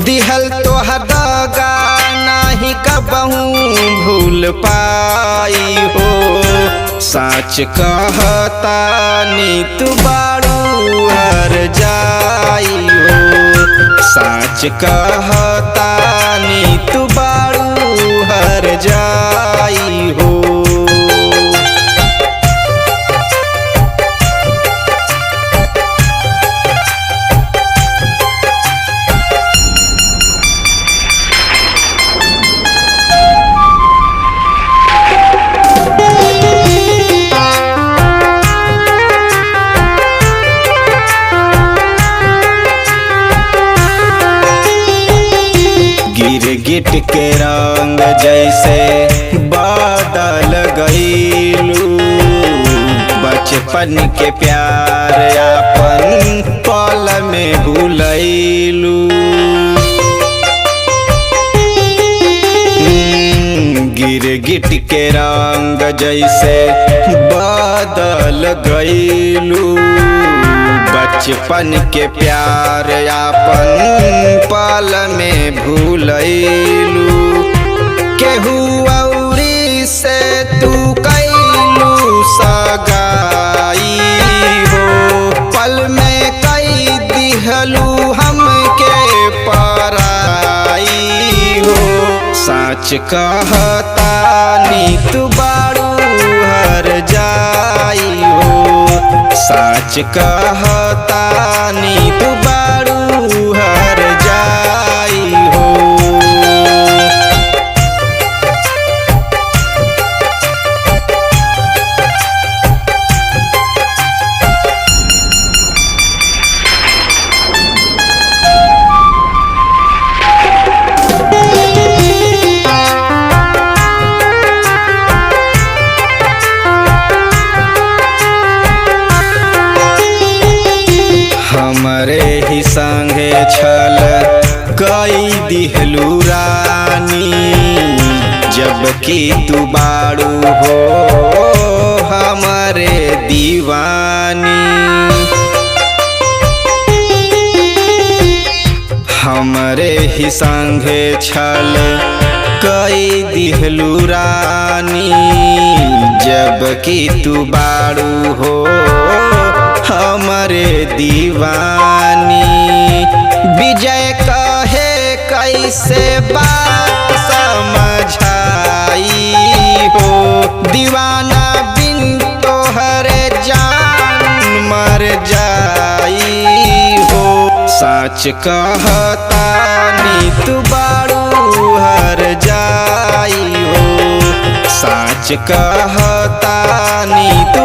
दिहल तोहर दगा नाही कबहू भूल पाई हो। साच कहता नी तू बारू हर जाई हो। साच कहता नी तू बारू हर जाई हो। गिरगिट के रंग जैसे बादल गईलू। बचपन के प्यार अपन पल में भूलैलू। गिरगिट के रंग जैसे बादल गईलू। बचपन के प्यार अपन पल में भूलैलू। केहू औरी से तू कैलू सगाई हो। पल में कई दिहलू हमके पराई हो। साच कहता नी तू बारू हर जाई हो। साच कहता नी तू बारू हर जाई हो। हमरे ही संगे छल कई दिहलू रानी। जबकि तू बारू हो हमरे दीवानी। हमरे ही संगे छल कई दिहलू रानी। जबकि तू बारू हो हमरे दीवानी। विजय कहे कैसे बात समझाई हो। दीवाना बिन तोहरे जान मर जाई हो। साच कहता नी तू बारू हर जाई हो। साच कहता नी तू